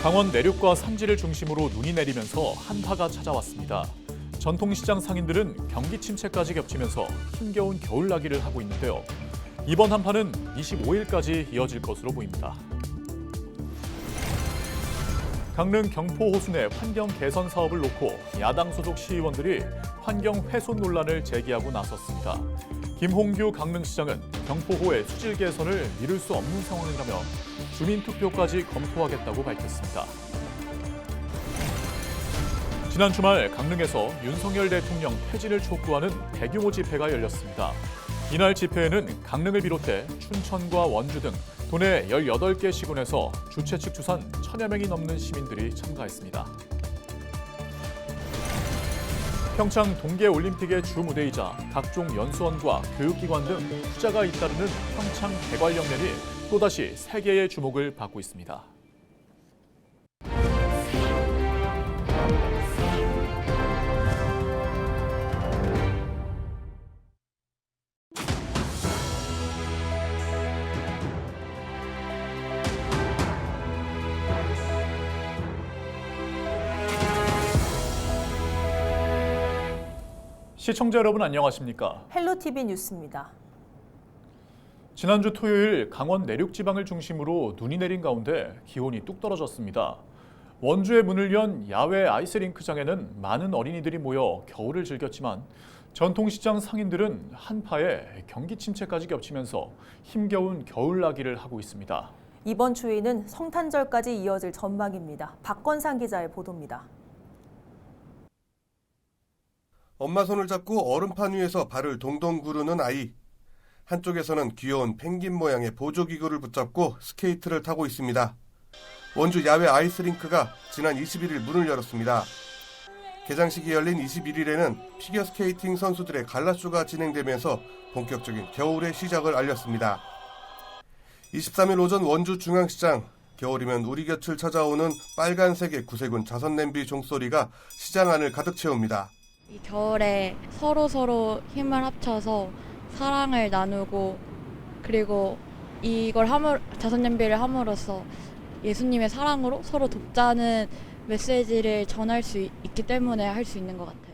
강원 내륙과 산지를 중심으로 눈이 내리면서 한파가 찾아왔습니다. 전통시장 상인들은 경기 침체까지 겹치면서 힘겨운 겨울나기를 하고 있는데요. 이번 한파는 25일까지 이어질 것으로 보입니다. 강릉 경포 호수 내 환경 개선 사업을 놓고 야당 소속 시의원들이 환경 훼손 논란을 제기하고 나섰습니다. 김홍규 강릉시장은 경포호의 수질 개선을 미룰 수 없는 상황이라며 주민투표까지 검토하겠다고 밝혔습니다. 지난 주말 강릉에서 윤석열 대통령 퇴진을 촉구하는 대규모 집회가 열렸습니다. 이날 집회에는 강릉을 비롯해 춘천과 원주 등 도내 18개 시군에서 주최 측 추산 1000여 명이 넘는 시민들이 참가했습니다. 평창 동계올림픽의 주 무대이자 각종 연수원과 교육기관 등 투자가 잇따르는 평창 개관령년이 또다시 세계의 주목을 받고 있습니다. 시청자 여러분 안녕하십니까? 헬로티비 뉴스입니다. 지난주 토요일 강원 내륙 지방을 중심으로 눈이 내린 가운데 기온이 뚝 떨어졌습니다. 원주에 문을 연 야외 아이스링크장에는 많은 어린이들이 모여 겨울을 즐겼지만 전통시장 상인들은 한파에 경기 침체까지 겹치면서 힘겨운 겨울나기를 하고 있습니다. 이번 추위는 성탄절까지 이어질 전망입니다. 박건상 기자의 보도입니다. 엄마 손을 잡고 얼음판 위에서 발을 동동 구르는 아이. 한쪽에서는 귀여운 펭귄 모양의 보조기구를 붙잡고 스케이트를 타고 있습니다. 원주 야외 아이스링크가 지난 21일 문을 열었습니다. 개장식이 열린 21일에는 피겨스케이팅 선수들의 갈라쇼가 진행되면서 본격적인 겨울의 시작을 알렸습니다. 23일 오전 원주 중앙시장, 겨울이면 우리 곁을 찾아오는 빨간색의 구세군 자선냄비 종소리가 시장 안을 가득 채웁니다. 이 겨울에 서로 힘을 합쳐서 사랑을 나누고 그리고 이걸 자선냄비를 함으로써 예수님의 사랑으로 서로 돕자는 메시지를 전할 수 있기 때문에 할 수 있는 것 같아요.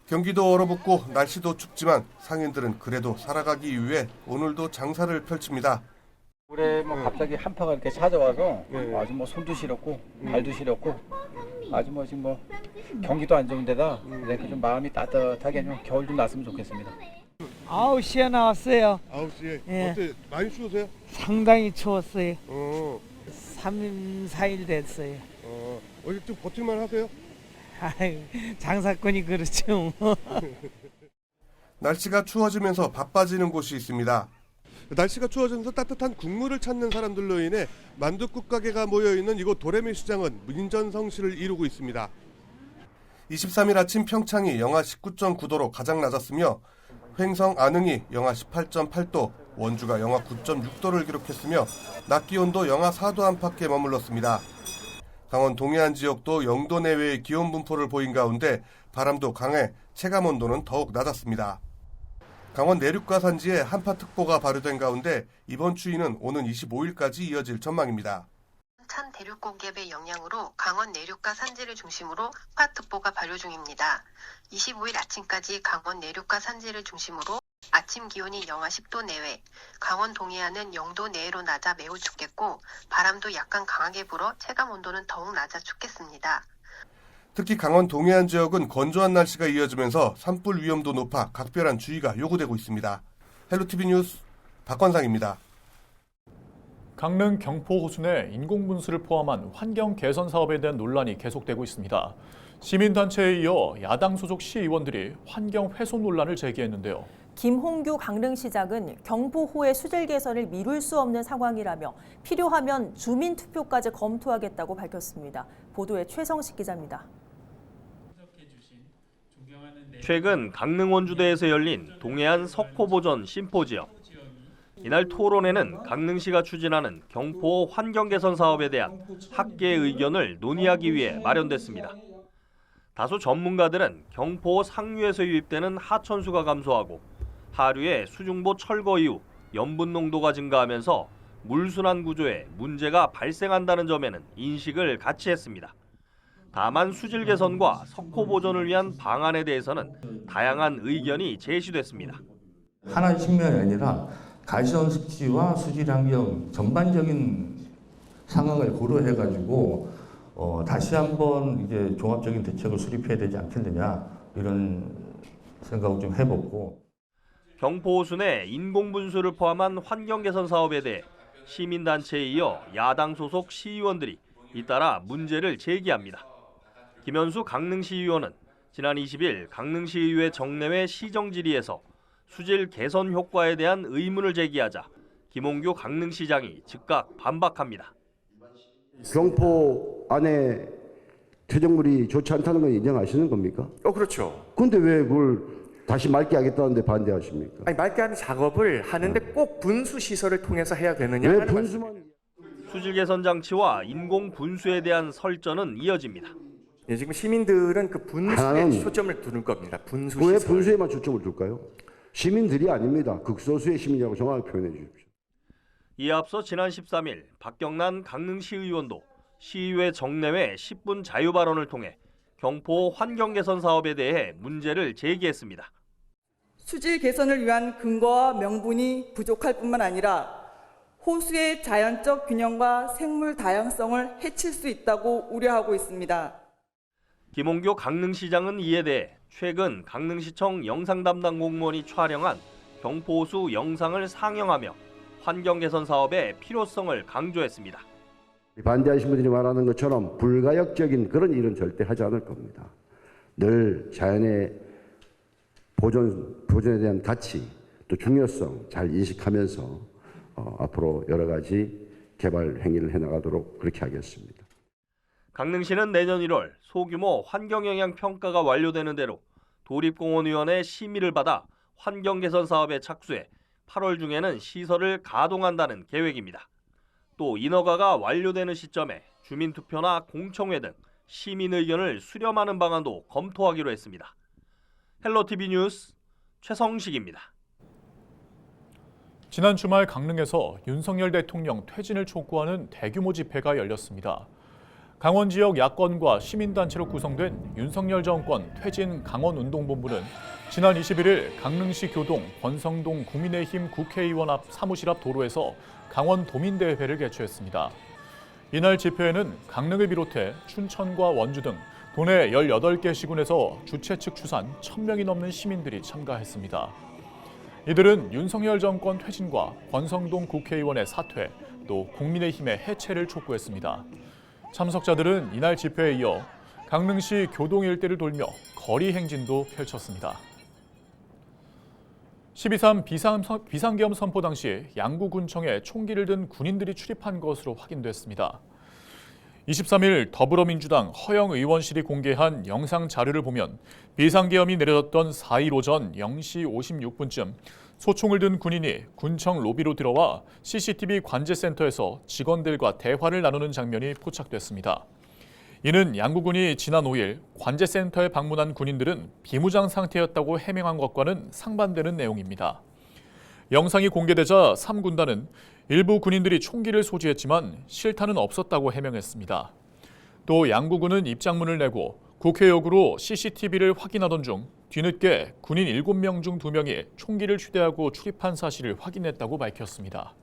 경기도 얼어붙고 날씨도 춥지만 상인들은 그래도 살아가기 위해 오늘도 장사를 펼칩니다. 올해 갑자기 한파가 이렇게 찾아와서 아주 손도 시렵고 발도 시렵고 아주 지금 경기도 안 좋은데다 이렇게 좀 마음이 따뜻하게 좀 겨울 좀 났으면 좋겠습니다. 9시에 나왔어요. 9시에? 예. 어때? 많이 추우세요? 상당히 추웠어요. 3, 4일 됐어요. 어제 좀 버틸만 하세요? 아유, 장사꾼이 그렇죠. 날씨가 추워지면서 바빠지는 곳이 있습니다. 날씨가 추워지면서 따뜻한 국물을 찾는 사람들로 인해 만둣국 가게가 모여있는 이곳 도레미 시장은 민전성시를 이루고 있습니다. 23일 아침 평창이 영하 19.9도로 가장 낮았으며 횡성 안흥이 영하 18.8도, 원주가 영하 9.6도를 기록했으며 낮 기온도 영하 4도 안팎에 머물렀습니다. 강원 동해안 지역도 0도 내외의 기온 분포를 보인 가운데 바람도 강해 체감온도는 더욱 낮았습니다. 강원 내륙과 산지에 한파특보가 발효된 가운데 이번 추위는 오는 25일까지 이어질 전망입니다. 찬 대륙 공기압의 영향으로 강원 내륙과 산지를 중심으로 한파특보가 발효 중입니다. 25일 아침까지 강원 내륙과 산지를 중심으로 아침 기온이 영하 10도 내외, 강원 동해안은 0도 내외로 낮아 매우 춥겠고 바람도 약간 강하게 불어 체감 온도는 더욱 낮아 춥겠습니다. 특히 강원 동해안 지역은 건조한 날씨가 이어지면서 산불 위험도 높아 각별한 주의가 요구되고 있습니다. 헬로티비 뉴스 박건상입니다. 강릉 경포 호수 내 인공분수를 포함한 환경 개선 사업에 대한 논란이 계속되고 있습니다. 시민단체에 이어 야당 소속 시의원들이 환경 훼손 논란을 제기했는데요. 김홍규 강릉시장은 경포호의 수질 개선을 미룰 수 없는 상황이라며 필요하면 주민투표까지 검토하겠다고 밝혔습니다. 보도에 최성식 기자입니다. 최근 강릉 원주대에서 열린 동해안 석포보전 심포지엄. 이날 토론회는 강릉시가 추진하는 경포 환경 개선 사업에 대한 학계의 의견을 논의하기 위해 마련됐습니다. 다수 전문가들은 경포 상류에서 유입되는 하천수가 감소하고 하류의 수중보 철거 이후 염분 농도가 증가하면서 물순환 구조에 문제가 발생한다는 점에는 인식을 같이 했습니다. 다만 수질 개선과 석호 보존을 위한 방안에 대해서는 다양한 의견이 제시됐습니다. 하나의 측면이 아니라 가시원 습지와 수질 환경 전반적인 상황을 고려해가지고 다시 한번 이제 종합적인 대책을 수립해야 되지 않겠느냐 이런 생각을 좀 해보고. 경포 호수 내 인공분수를 포함한 환경 개선 사업에 대해 시민단체에 이어 야당 소속 시의원들이 잇따라 문제를 제기합니다. 김현수 강릉시의원은 지난 20일 강릉시의회 정례회 시정질의에서 수질 개선 효과에 대한 의문을 제기하자 김홍규 강릉시장이 즉각 반박합니다. 경포 안에 퇴적물이 좋지 않다는 건 인정하시는 겁니까? 그렇죠. 근데 왜 그걸 다시 맑게 하겠다는데 반대하십니까? 아니, 맑게 하는 작업을 하는데 꼭 분수 시설을 통해서 해야 되느냐? 왜 분수만? 수질 개선 장치와 인공 분수에 대한 설전은 이어집니다. 예, 지금 시민들은 그 분수에 초점을 두는 겁니다. 분수 시설. 왜 분수에만 초점을 둘까요? 시민들이 아닙니다. 극소수의 시민이라고 정확하게 표현해 주십시오. 이에 앞서 지난 13일 박경란 강릉시 의원도 시의회 정례회 10분 자유 발언을 통해 경포 환경 개선 사업에 대해 문제를 제기했습니다. 수질 개선을 위한 근거와 명분이 부족할 뿐만 아니라 호수의 자연적 균형과 생물 다양성을 해칠 수 있다고 우려하고 있습니다. 김홍규 강릉시장은 이에 대해 최근 강릉시청 영상 담당 공무원이 촬영한 경포호수 영상을 상영하며 환경 개선 사업의 필요성을 강조했습니다. 반대하시는 분들이 말하는 것처럼 불가역적인 그런 일은 절대 하지 않을 겁니다. 늘 자연의 보존에 대한 가치 또 중요성 잘 인식하면서 앞으로 여러 가지 개발 행위를 해나가도록 그렇게 하겠습니다. 강릉시는 내년 1월 소규모 환경영향 평가가 완료되는 대로 도립공원위원회 심의를 받아 환경 개선 사업에 착수해 8월 중에는 시설을 가동한다는 계획입니다. 또 인허가가 완료되는 시점에 주민투표나 공청회 등 시민 의견을 수렴하는 방안도 검토하기로 했습니다. 헬로티비 뉴스 최성식입니다. 지난 주말 강릉에서 윤석열 대통령 퇴진을 촉구하는 대규모 집회가 열렸습니다. 강원 지역 야권과 시민단체로 구성된 윤석열 정권 퇴진 강원운동본부는 지난 21일 강릉시 교동 권성동 국민의힘 국회의원 앞 사무실 앞 도로에서 강원도민대회를 개최했습니다. 이날 집회에는 강릉을 비롯해 춘천과 원주 등 도내 18개 시군에서 주최 측 추산 1,000명이 넘는 시민들이 참가했습니다. 이들은 윤석열 정권 퇴진과 권성동 국회의원의 사퇴, 또 국민의힘의 해체를 촉구했습니다. 참석자들은 이날 집회에 이어 강릉시 교동 일대를 돌며 거리 행진도 펼쳤습니다. 12.3 비상계엄 선포 당시 양구군청에 총기를 든 군인들이 출입한 것으로 확인됐습니다. 23일 더불어민주당 허영 의원실이 공개한 영상 자료를 보면 비상계엄이 내려졌던 4일 오전 0시 56분쯤 소총을 든 군인이 군청 로비로 들어와 CCTV 관제센터에서 직원들과 대화를 나누는 장면이 포착됐습니다. 이는 양구군이 지난 5일 관제센터에 방문한 군인들은 비무장 상태였다고 해명한 것과는 상반되는 내용입니다. 영상이 공개되자 3군단은 일부 군인들이 총기를 소지했지만 실탄은 없었다고 해명했습니다. 또 양구군은 입장문을 내고 국회역으로 CCTV를 확인하던 중 뒤늦게 군인 7명 중 2명이 총기를 휴대하고 출입한 사실을 확인했다고 밝혔습니다.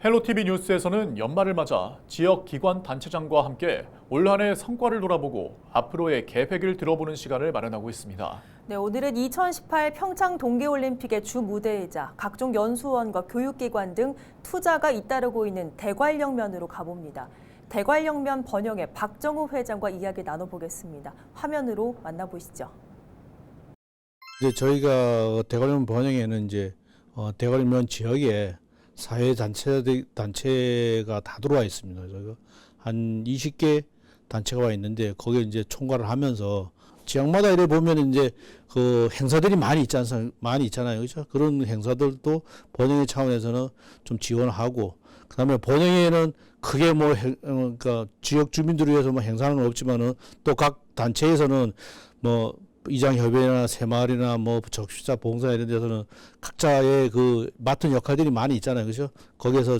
헬로티비 뉴스에서는 연말을 맞아 지역 기관 단체장과 함께 올 한 해 성과를 돌아보고 앞으로의 계획을 들어보는 시간을 마련하고 있습니다. 네, 오늘은 2018 평창 동계올림픽의 주 무대이자 각종 연수원과 교육기관 등 투자가 잇따르고 있는 대관령면으로 가봅니다. 대관령면 번영의 박정우 회장과 이야기 나눠보겠습니다. 화면으로 만나보시죠. 이제 저희가 대관령 번영에는 이제 대관령 지역에 사회 단체가 다 들어와 있습니다. 저희가 한 20개 단체가 와 있는데 거기에 이제 총괄을 하면서 지역마다 이래 보면 이제 그 행사들이 많이 있잖아요. 그렇죠? 그런 행사들도 번영의 차원에서는 좀 지원하고, 그다음에 번영에는 크게 그러니까 지역 주민들을 위해서 뭐 행사는 없지만은 또 각 단체에서는 뭐 이장협회나 새마을이나 뭐 적십자 봉사 이런 데서는 각자의 그 맡은 역할들이 많이 있잖아요, 그렇죠? 거기에서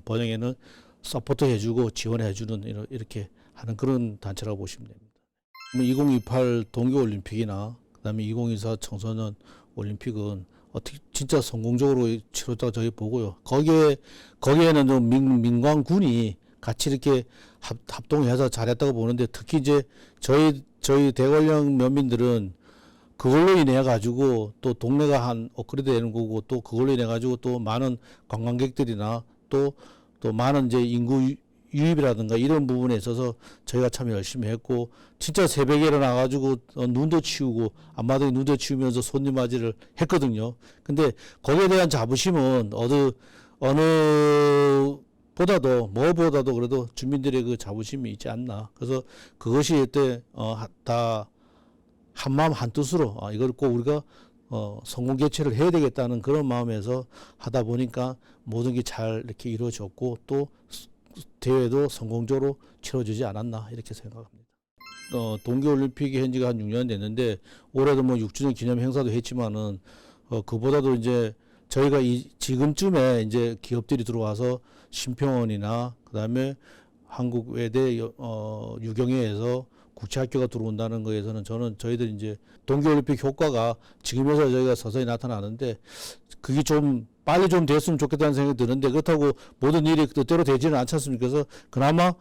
번영에는 서포트 해주고 지원해주는 이렇게 하는 그런 단체라고 보시면 됩니다. 2028 동계올림픽이나 그다음에 2024 청소년 올림픽은 어떻게 진짜 성공적으로 치렀다고 저희 보고요. 거기에는 좀 민관군이 같이 이렇게 합동해서 잘했다고 보는데 특히 이제 저희 대관령 면민들은 그걸로 인해 가지고 또 동네가 한 업그레이드 되는 거고 또 그걸로 인해 가지고 또 많은 관광객들이나 또 많은 이제 인구 유입이라든가 이런 부분에 있어서 저희가 참 열심히 했고 진짜 새벽에 일어나 가지고 눈도 치우고 앞마당에 눈도 치우면서 손님 맞이를 했거든요. 근데 거기에 대한 자부심은 어느 뭐보다도 그래도 주민들의 그 자부심이 있지 않나. 그래서 그것이 이때 다 한마음 한뜻으로 이걸 꼭 우리가 성공 개최를 해야 되겠다는 그런 마음에서 하다 보니까 모든 게 잘 이렇게 이루어졌고 또 대회도 성공적으로 치러지지 않았나 이렇게 생각합니다. 동계올림픽이 현지가 한 6년 됐는데 올해도 뭐 6주년 기념 행사도 했지만은 그보다도 이제 저희가 지금쯤에 이제 기업들이 들어와서 심평원이나 그다음에 한국외대 유경회에서 국제학교가 들어온다는 거에서는 저희들 이제 동계올림픽 효과가 지금에서 저희가 서서히 나타나는데 그게 좀 빨리 좀 됐으면 좋겠다는 생각이 드는데 그렇다고 모든 일이 뜻대로 되지는 않지 않습니까? 그래서 그나마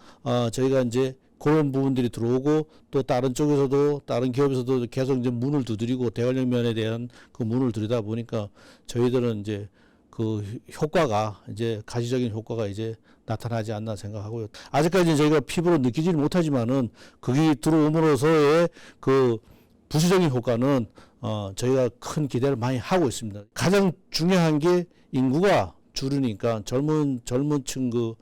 저희가 이제 그런 부분들이 들어오고 또 다른 쪽에서도 다른 기업에서도 계속 이제 문을 두드리고 대관령면에 대한 그 문을 두드리다 보니까 저희들은 이제 그 효과가 이제 가시적인 효과가 이제 나타나지 않나 생각하고요. 아직까지 저희가 피부로 느끼지는 못하지만은 그게 들어옴으로써의 그 부수적인 효과는 저희가 큰 기대를 많이 하고 있습니다. 가장 중요한 게 인구가 줄으니까 젊은층 그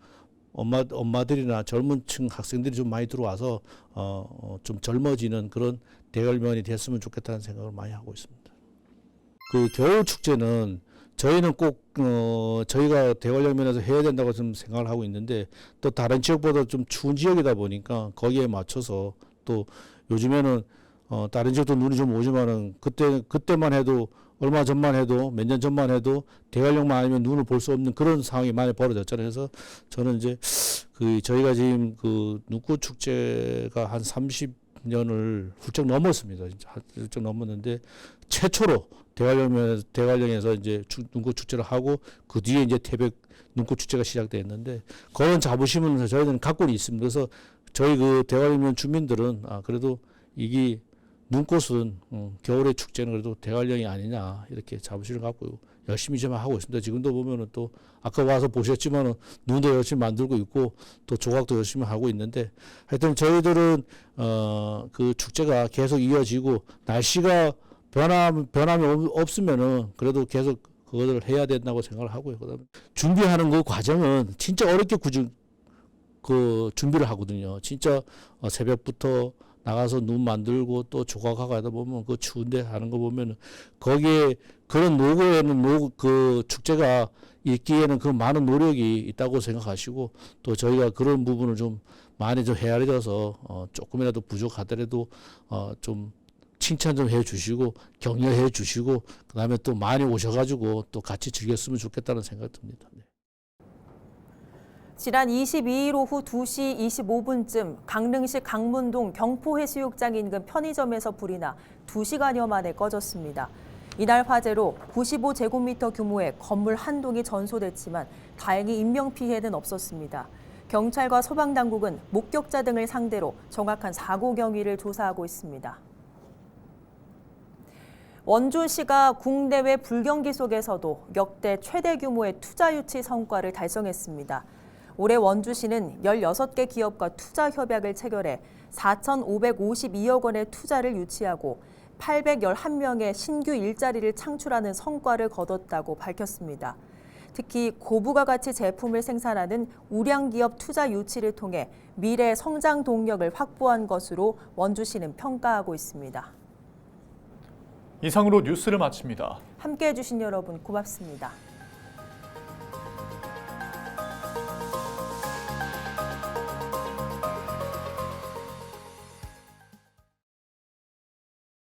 엄마들이나 젊은층 학생들이 좀 많이 들어와서 좀 젊어지는 그런 대관령면이 됐으면 좋겠다는 생각을 많이 하고 있습니다. 그 겨울 축제는 저희는 꼭 저희가 대관령면에서 해야 된다고 좀 생각을 하고 있는데 또 다른 지역보다 좀 추운 지역이다 보니까 거기에 맞춰서 또 요즘에는 다른 지역도 눈이 좀 오지만은 그때만 해도 얼마 전만 해도 몇 년 전만 해도 대관령만 아니면 눈을 볼 수 없는 그런 상황이 많이 벌어졌잖아요. 그래서 저는 이제 저희가 지금 그 눈꽃 축제가 한 30년을 훌쩍 넘었습니다. 훌쩍 넘었는데 최초로 대관령에서 이제 눈꽃 축제를 하고 그 뒤에 이제 태백 눈꽃 축제가 시작됐는데 그런 자부심은 저희들은 갖고 있습니다. 그래서 저희 그 대관령 주민들은 그래도 이게 눈꽃은 겨울의 축제는 그래도 대관령이 아니냐 이렇게 자부심을 갖고 열심히 좀 하고 있습니다. 지금도 보면은 또 아까 와서 보셨지만은 눈도 열심히 만들고 있고 또 조각도 열심히 하고 있는데 하여튼 저희들은 그 축제가 계속 이어지고 날씨가 변함이 없으면은 그래도 계속 그것을 해야 된다고 생각을 하고요. 그다음에 준비하는 그 과정은 진짜 어렵게 그 준비를 하거든요. 진짜 새벽부터 나가서 눈 만들고 또 조각하고 하다 보면 그 추운데 하는 거 보면은 거기에 그런 노고에는 그 축제가 있기에는 그 많은 노력이 있다고 생각하시고 또 저희가 그런 부분을 좀 많이 좀 헤아려져서 조금이라도 부족하더라도 좀 칭찬 좀 해주시고 격려해 주시고 그다음에 또 많이 오셔가지고 또 같이 즐겼으면 좋겠다는 생각이 듭니다. 네. 지난 22일 오후 2시 25분쯤 강릉시 강문동 경포해수욕장 인근 편의점에서 불이 나 2시간여 만에 꺼졌습니다. 이날 화재로 95제곱미터 규모의 건물 한 동이 전소됐지만 다행히 인명피해는 없었습니다. 경찰과 소방당국은 목격자 등을 상대로 정확한 사고 경위를 조사하고 있습니다. 원주시가 국내외 불경기 속에서도 역대 최대 규모의 투자 유치 성과를 달성했습니다. 올해 원주시는 16개 기업과 투자 협약을 체결해 4,552억 원의 투자를 유치하고 811명의 신규 일자리를 창출하는 성과를 거뒀다고 밝혔습니다. 특히 고부가 가치 제품을 생산하는 우량기업 투자 유치를 통해 미래 성장 동력을 확보한 것으로 원주시는 평가하고 있습니다. 이상으로 뉴스를 마칩니다. 함께해 주신 여러분 고맙습니다.